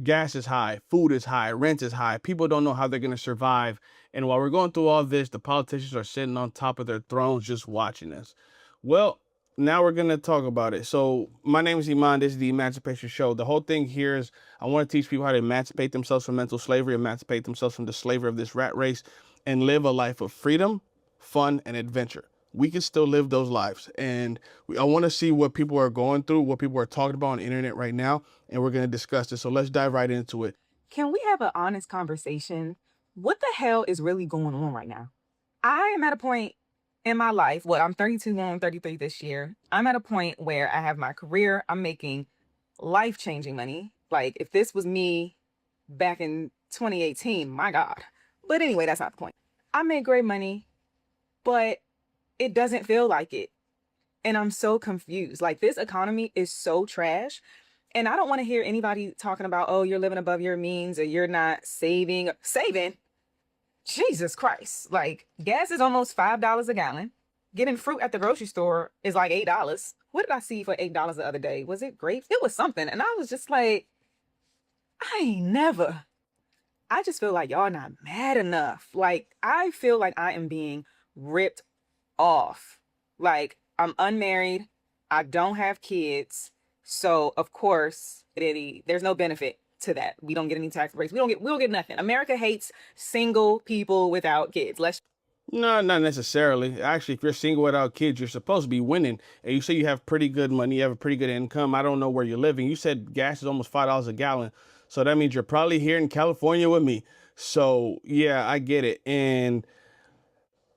Gas is high, food is high, rent is high. People don't know how they're going to survive. And while we're going through all this, the politicians are sitting on top of their thrones just watching us. Well, now we're going to talk about it. So, my name is Iman. This is the Emancipation Show. The whole thing here is I want to teach people how to emancipate themselves from mental slavery, emancipate themselves from the slavery of this rat race, and live a life of freedom, fun, and adventure. We can still live those lives. And I want to see what people are going through, what people are talking about on the internet right now, and we're going to discuss this. So let's dive right into it. Can we have an honest conversation? What the hell is really going on right now? I am at a point in my life, I'm 32 going on 33 this year. I'm at a point where I have my career, I'm making life-changing money. Like if this was me back in 2018, my God. But anyway, that's not the point. I make great money, but it doesn't feel like it. And I'm so confused. Like this economy is so trash. And I don't want to hear anybody talking about, oh, you're living above your means or you're not saving. Saving? Jesus Christ. Like gas is almost $5 a gallon. Getting fruit at the grocery store is like $8. What did I see for $8 the other day? Was it grapes? It was something. And I was just like, I ain't never. I just feel like y'all not mad enough. Like I feel like I am being ripped off. Like I'm unmarried. I don't have kids. So of course, there's no benefit to that. We don't get any tax breaks. We don't get nothing. America hates single people without kids. Let's No, not necessarily. Actually, if you're single without kids, you're supposed to be winning. And you say you have pretty good money, you have a pretty good income. I don't know where you're living. You said gas is almost $5 a gallon. So that means you're probably here in California with me. So yeah, I get it. And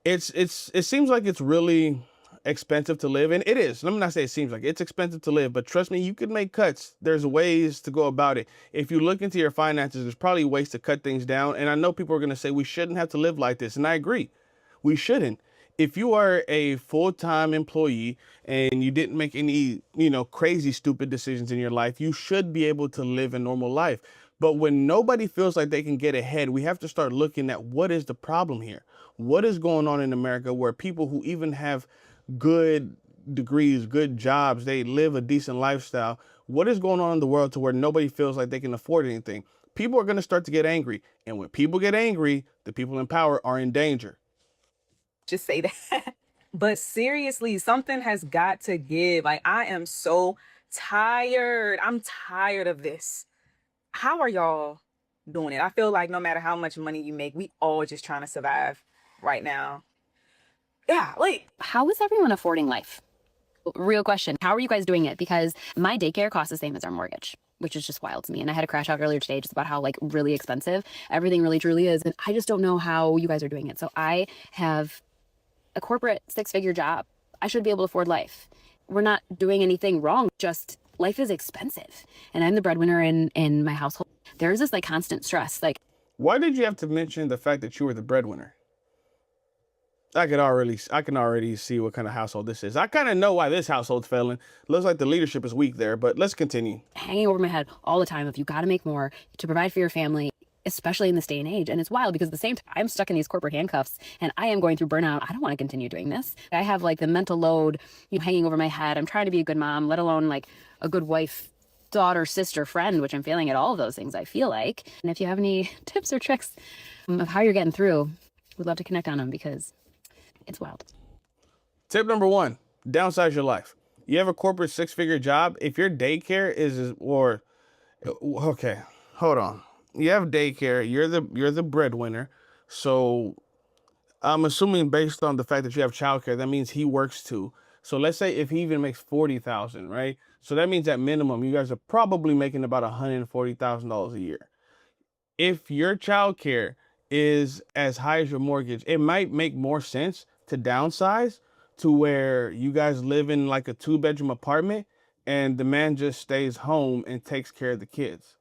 it seems like it's really expensive to live, and it is. Let me not say it seems like it's expensive to live, but trust me, you could make cuts. There's ways to go about it. If you look into your finances, there's probably ways to cut things down. And I know people are going to say we shouldn't have to live like this, and I agree. We shouldn't. If you are a full-time employee and you didn't make any, crazy stupid decisions in your life, you should be able to live a normal life. But when nobody feels like they can get ahead, we have to start looking at what is the problem here. What is going on in America where people who even have good degrees, good jobs, they live a decent lifestyle. What is going on in the world to where nobody feels like they can afford anything? People are going to start to get angry. And when people get angry, the people in power are in danger. just say that. But seriously, something has got to give. Like I am so tired. I'm tired of this. How are y'all doing it? I feel like no matter how much money you make, we all just trying to survive right now. Yeah, like How is everyone affording life? Real question. How are you guys doing it? Because my daycare costs the same as our mortgage, which is just wild to me. And I had a crash out earlier today just about how like really expensive everything really truly is. And I just don't know how you guys are doing it. So I have a corporate 6-figure job. I should be able to afford life. We're not doing anything wrong. Just life is expensive. And I'm the breadwinner in my household. There's this like constant stress. Like, Why did you have to mention the fact that you were the breadwinner? I can already see what kind of household this is. I kind of know why this household's failing. Looks like the leadership is weak there, but let's continue. hanging over my head all the time of you got to make more to provide for your family, especially in this day and age. And it's wild because at the same time, I'm stuck in these corporate handcuffs and I am going through burnout. I don't want to continue doing this. I have like the mental load hanging over my head. I'm trying to be a good mom, let alone like a good wife, daughter, sister, friend, which I'm failing at all of those things, I feel like. And if you have any tips or tricks of how you're getting through, we'd love to connect on them because it's wild. Tip number one, downsize your life. You have a corporate 6-figure job. If your daycare okay, hold on. You have daycare. You're the breadwinner. So I'm assuming based on the fact that you have childcare, that means he works too. So let's say if he even makes 40,000, right? So that means at minimum, you guys are probably making about $140,000 a year. If your childcare is as high as your mortgage, it might make more sense to downsize to where you guys live in like a 2-bedroom apartment and the man just stays home and takes care of the kids.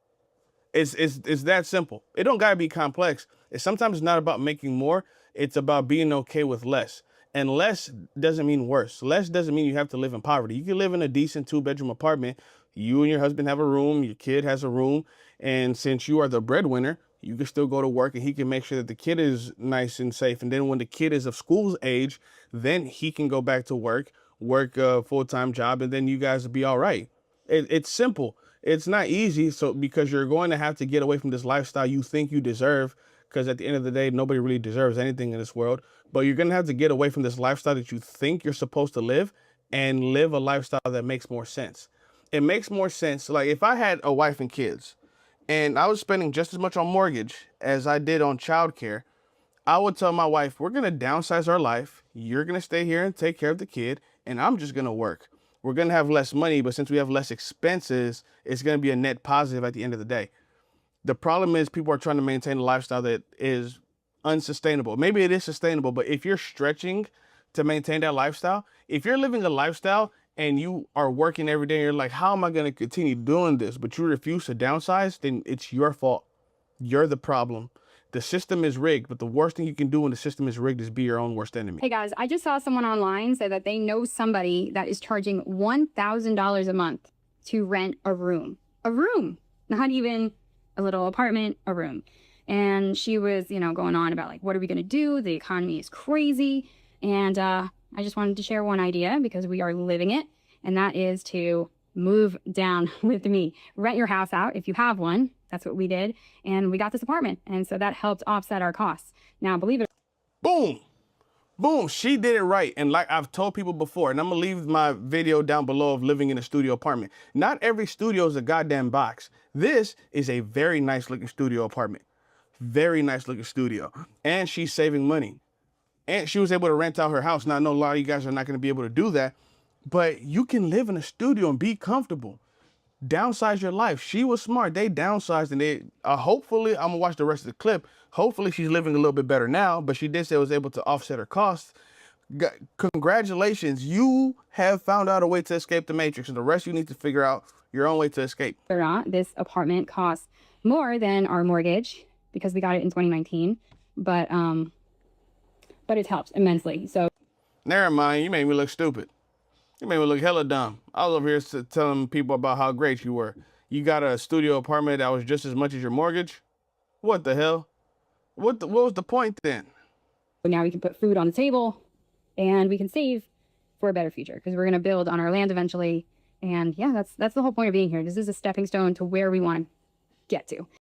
It's that simple. It don't gotta be complex. It's sometimes not about making more. It's about being okay with less. And less doesn't mean worse. Less doesn't mean you have to live in poverty. You can live in a decent 2-bedroom apartment. You and your husband have a room. Your kid has a room. And since you are the breadwinner, you can still go to work and he can make sure that the kid is nice and safe. And then when the kid is of school's age, then he can go back to work a full-time job, and then you guys will be all right. It's simple. It's not easy. So because you're going to have to get away from this lifestyle you think you deserve, because at the end of the day, nobody really deserves anything in this world. But you're going to have to get away from this lifestyle that you think you're supposed to live and live a lifestyle that makes more sense. It makes more sense. Like if I had a wife and kids and I was spending just as much on mortgage as I did on childcare, I would tell my wife, we're going to downsize our life. You're going to stay here and take care of the kid, and I'm just going to work. We're going to have less money, but since we have less expenses, it's going to be a net positive at the end of the day. The problem is people are trying to maintain a lifestyle that is unsustainable. Maybe it is sustainable, but if you're stretching to maintain that lifestyle, if you're living a lifestyle and you are working every day and you're like, how am I going to continue doing this? But you refuse to downsize, then it's your fault. You're the problem. The system is rigged, but the worst thing you can do when the system is rigged is be your own worst enemy. Hey guys, I just saw someone online say that they know somebody that is charging $1,000 a month to rent a room. A room, not even a little apartment, a room. And she was, going on about like, what are we going to do? The economy is crazy. And I just wanted to share one idea because we are living it. And that is to move down with me. Rent your house out if you have one. That's what we did. And we got this apartment. And so that helped offset our costs. Now, believe it. Boom. Boom. She did it right. And like I've told people before, and I'm going to leave my video down below of living in a studio apartment. Not every studio is a goddamn box. This is a very nice looking studio apartment. Very nice looking studio. And she's saving money. And she was able to rent out her house. Now, I know a lot of you guys are not going to be able to do that, but you can live in a studio and be comfortable. Downsize your life. She was smart. They downsized and they hopefully, I'm gonna watch the rest of the clip. Hopefully she's living a little bit better now, but she did say it was able to offset her costs. Congratulations. You have found out a way to escape the matrix, and the rest you need to figure out your own way to escape. Or not, this apartment costs more than our mortgage because we got it in 2019, but it's helped immensely. So never mind, you made me look stupid. You made me look hella dumb. I was over here telling people about how great you were. You got a studio apartment that was just as much as your mortgage? What the hell? What was the point then? now we can put food on the table and we can save for a better future because we're going to build on our land eventually. And yeah, that's the whole point of being here. This is a stepping stone to where we want to get to.